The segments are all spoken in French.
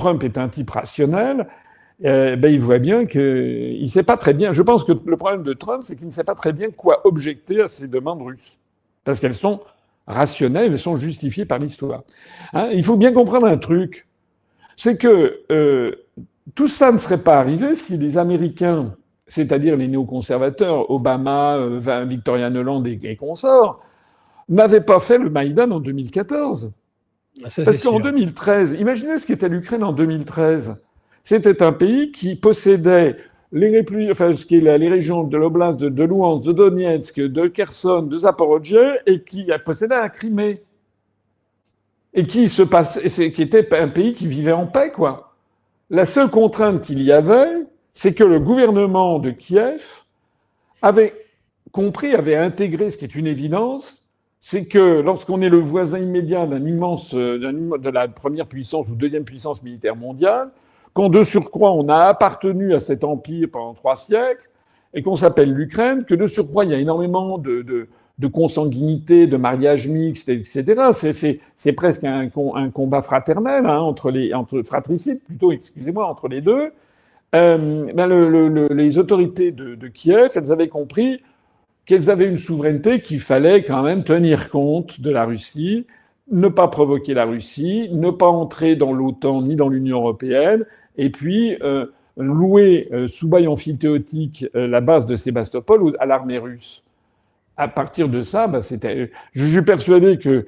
Trump est un type rationnel, il voit bien qu'il ne sait pas très bien. Je pense que le problème de Trump, c'est qu'il ne sait pas très bien quoi objecter à ces demandes russes. Parce qu'elles sont rationnelles, elles sont justifiées par l'histoire. Hein, il faut bien comprendre un truc, c'est que tout ça ne serait pas arrivé si les Américains, c'est-à-dire les néoconservateurs, Obama, Victoria Nuland et consorts, n'avaient pas fait le Maïdan en 2014. Parce qu'en 2013, imaginez ce qu'était l'Ukraine en 2013. C'était un pays qui possédait les régions de l'oblast de Louhansk, de Donetsk, de Kherson, de Zaporozhye, et qui possédait un Crimée. Et qui était un pays qui vivait en paix, quoi. La seule contrainte qu'il y avait, c'est que le gouvernement de Kiev avait intégré, ce qui est une évidence, c'est que lorsqu'on est le voisin immédiat de la première puissance ou deuxième puissance militaire mondiale, quand de surcroît on a appartenu à cet empire pendant 3 siècles, et qu'on s'appelle l'Ukraine, que de surcroît il y a énormément de consanguinité, de mariage mixte, etc. C'est presque un combat fraternel, hein, entre fratricides plutôt, excusez-moi, entre les deux. Les autorités de Kiev, elles avaient compris qu'elles avaient une souveraineté qu'il fallait quand même tenir compte de la Russie, ne pas provoquer la Russie, ne pas entrer dans l'OTAN ni dans l'Union européenne, et puis louer sous bail amphithéotique la base de Sébastopol à l'armée russe. À partir de ça, je suis persuadé que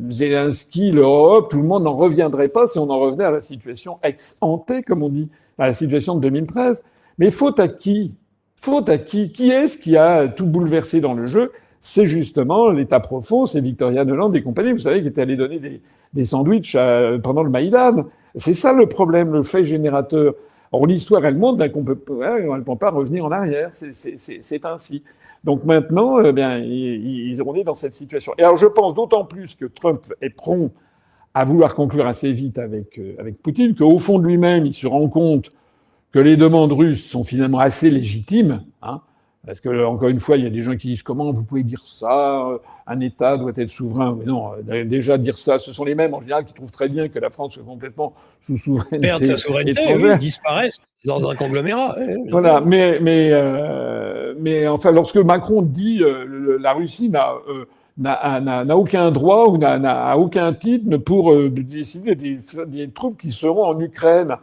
Zelensky, l'Europe, tout le monde n'en reviendrait pas si on en revenait à la situation ex ante, comme on dit, à la situation de 2013. Mais faute à qui ? Faute à qui ? Qui est-ce qui a tout bouleversé dans le jeu ? C'est justement l'État profond, c'est Victoria Nuland et compagnie, vous savez, qui étaient allés donner des sandwichs pendant le Maïdan. C'est ça le problème, le fait générateur. Or, l'histoire, elle montre qu'on ne peut pas revenir en arrière. C'est ainsi. Donc maintenant, on est dans cette situation. Et alors, je pense d'autant plus que Trump est prompt à vouloir conclure assez vite avec Poutine, qu'au fond de lui-même, il se rend compte que les demandes russes sont finalement assez légitimes, hein, parce que, encore une fois, il y a des gens qui disent comment vous pouvez dire ça, un État doit être souverain. Mais non, déjà dire ça, ce sont les mêmes en général qui trouvent très bien que la France soit complètement sous souveraineté. Perdre sa souveraineté, oui, disparaissent dans un conglomérat. Voilà, mais enfin, lorsque Macron dit la Russie n'a aucun droit ou n'a aucun titre pour décider des troupes qui seront en Ukraine.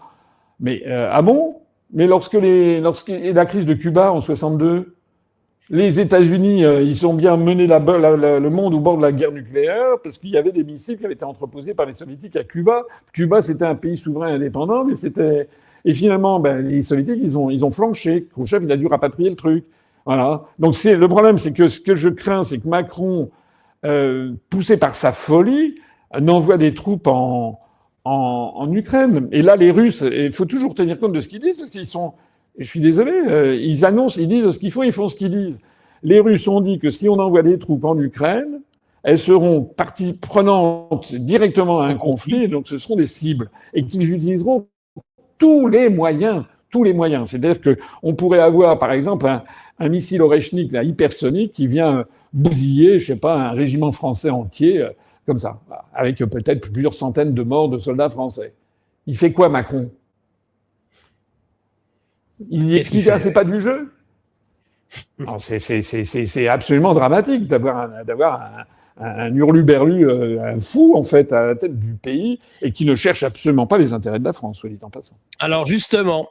Mais ah bon ? Mais lorsque la crise de Cuba en 62, les États-Unis, ils ont bien mené le monde au bord de la guerre nucléaire parce qu'il y avait des missiles qui avaient été entreposés par les Soviétiques à Cuba. Cuba, c'était un pays souverain indépendant, mais c'était... Et finalement, les Soviétiques, ils ont flanché. Khrouchtchev, il a dû rapatrier le truc. Voilà. Donc le problème, c'est que ce que je crains, c'est que Macron, poussé par sa folie, n'envoie des troupes en Ukraine. Et là, les Russes, il faut toujours tenir compte de ce qu'ils disent, parce qu'ils sont... Je suis désolé, ils annoncent, ils disent ce qu'ils font, ils font ce qu'ils disent. Les Russes ont dit que si on envoie des troupes en Ukraine, elles seront partie prenante directement à un conflit, donc ce seront des cibles, et qu'ils utiliseront tous les moyens. C'est-à-dire qu'on pourrait avoir, par exemple, un missile Oreshnik là, hypersonique qui vient bousiller, je sais pas, un régiment français entier, comme ça, avec peut-être plusieurs centaines de morts de soldats français. Il fait quoi, Macron ? C'est pas du jeu ? Non, c'est absolument dramatique d'avoir un hurluberlu, un fou, en fait, à la tête du pays et qui ne cherche absolument pas les intérêts de la France, soit dit en passant. Alors, justement,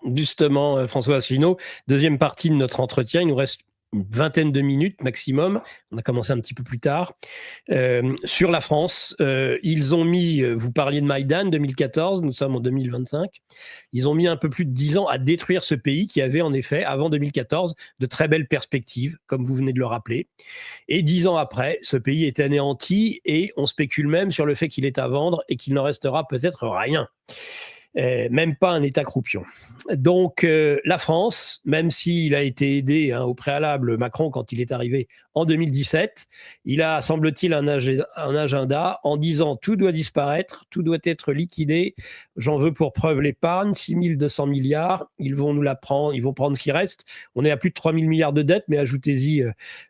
François Asselineau, deuxième partie de notre entretien, il nous reste une vingtaine de minutes maximum. On a commencé un petit peu plus tard. Sur la France, ils ont mis, vous parliez de Maïdan 2014, nous sommes en 2025, ils ont mis un peu plus de 10 ans à détruire ce pays qui avait en effet, avant 2014, de très belles perspectives, comme vous venez de le rappeler. Et 10 ans après, ce pays est anéanti et on spécule même sur le fait qu'il est à vendre et qu'il n'en restera peut-être rien. même pas un État croupion. Donc la France, même s'il a été aidé au préalable, Macron, quand il est arrivé en 2017, il a, semble-t-il, un agenda en disant tout doit disparaître, tout doit être liquidé, j'en veux pour preuve l'épargne, 6 200 milliards, ils vont nous la prendre, ils vont prendre ce qui reste, on est à plus de 3 000 milliards de dettes, mais ajoutez-y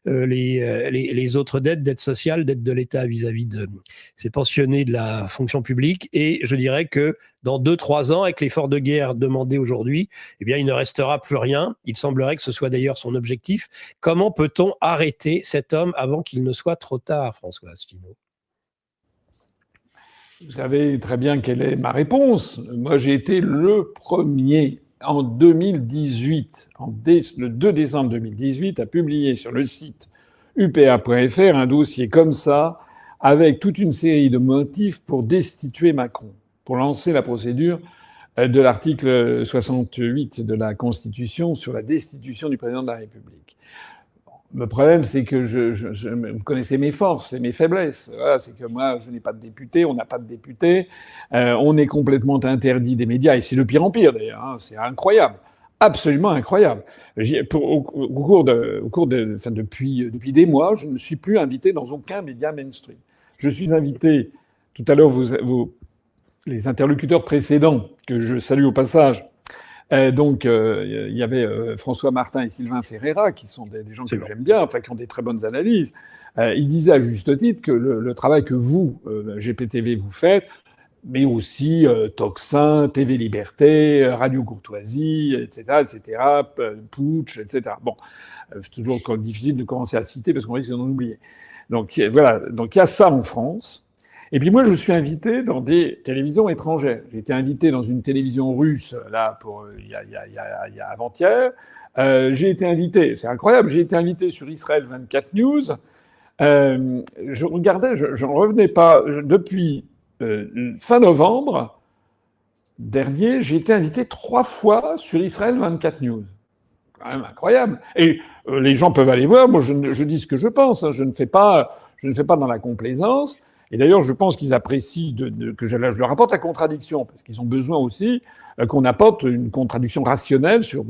les autres dettes sociales, dettes de l'État vis-à-vis de ses pensionnés de la fonction publique, et je dirais que dans 2-3 ans, avec l'effort de guerre demandé aujourd'hui, eh bien, il ne restera plus rien. Il semblerait que ce soit d'ailleurs son objectif. Comment peut-on arrêter cet homme avant qu'il ne soit trop tard, François Asselineau ? Vous savez très bien quelle est ma réponse. Moi, j'ai été le premier en 2018, le 2 décembre 2018, à publier sur le site upa.fr un dossier comme ça, avec toute une série de motifs pour destituer Macron, pour lancer la procédure de l'article 68 de la Constitution sur la destitution du président de la République. Le problème, c'est que vous connaissez mes forces et mes faiblesses. Voilà, c'est que moi, je n'ai pas de député, on n'a pas de député, on est complètement interdit des médias, et c'est le pire en pire d'ailleurs, c'est incroyable, absolument incroyable. Depuis des mois, je ne suis plus invité dans aucun média mainstream. Je suis invité, tout à l'heure, les interlocuteurs précédents, que je salue au passage, il y avait François Martin et Sylvain Ferreira, qui sont des gens que j'aime bien, qui ont des très bonnes analyses. Ils disaient à juste titre que le travail que vous, GPTV, vous faites, mais aussi Tocsin, TV Liberté, Radio Courtoisie, etc., Putsch, etc. Bon, c'est toujours difficile de commencer à citer parce qu'on risque d'en oublier. Donc voilà, donc il y a ça en France. Et puis moi, je suis invité dans des télévisions étrangères. J'ai été invité dans une télévision russe, là, il y a avant-hier. J'ai été invité, c'est incroyable, j'ai été invité sur Israël 24 News. Je regardais, j'en revenais pas. Depuis fin novembre dernier, j'ai été invité 3 fois sur Israël 24 News. Quand même incroyable. Et les gens peuvent aller voir. Moi, je dis ce que je pense. Je ne fais pas dans la complaisance. Et d'ailleurs, je pense qu'ils apprécient que je leur apporte la contradiction, parce qu'ils ont besoin aussi qu'on apporte une contradiction rationnelle sur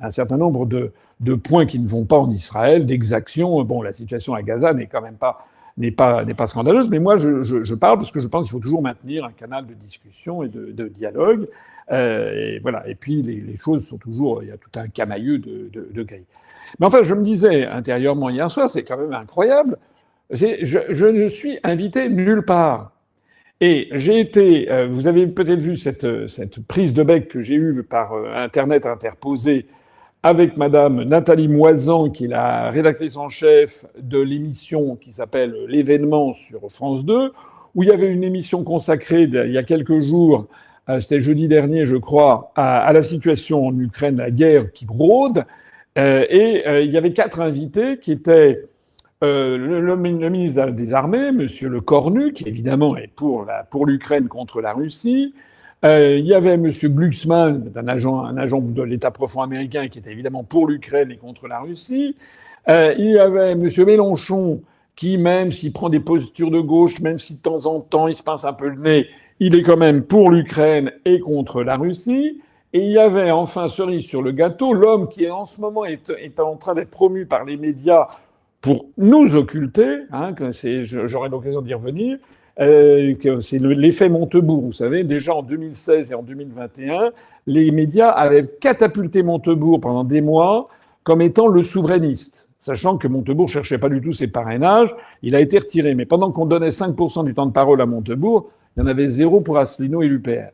un certain nombre de points qui ne vont pas en Israël, d'exactions. Bon, la situation à Gaza n'est pas scandaleuse, mais moi, je parle parce que je pense qu'il faut toujours maintenir un canal de discussion et de dialogue. Et voilà. Et puis, les choses sont toujours... Il y a tout un camailleux de gris. Mais enfin, je me disais intérieurement hier soir, c'est quand même incroyable. Je ne suis invité nulle part. Et j'ai été, vous avez peut-être vu cette prise de bec que j'ai eue par Internet interposée avec Madame Nathalie Moisan, qui est la rédactrice en chef de l'émission qui s'appelle L'événement sur France 2, où il y avait une émission consacrée il y a quelques jours, c'était jeudi dernier, je crois, à la situation en Ukraine, la guerre qui brôde. Il y avait 4 invités qui étaient le ministre des Armées, Monsieur Le Cornu, qui évidemment est pour l'Ukraine contre la Russie. Il y avait Monsieur Glucksmann, un agent de l'État profond américain, qui était évidemment pour l'Ukraine et contre la Russie. Il y avait Monsieur Mélenchon, qui, même s'il prend des postures de gauche, même si de temps en temps il se pince un peu le nez, il est quand même pour l'Ukraine et contre la Russie. Et il y avait enfin, cerise sur le gâteau, l'homme qui en ce moment est en train d'être promu par les médias pour nous occulter, j'aurai l'occasion d'y revenir, c'est l'effet Montebourg. Vous savez, déjà en 2016 et en 2021, les médias avaient catapulté Montebourg pendant des mois comme étant le souverainiste, sachant que Montebourg cherchait pas du tout ses parrainages, il a été retiré. Mais pendant qu'on donnait 5% du temps de parole à Montebourg, il y en avait 0 pour Asselineau et l'UPR.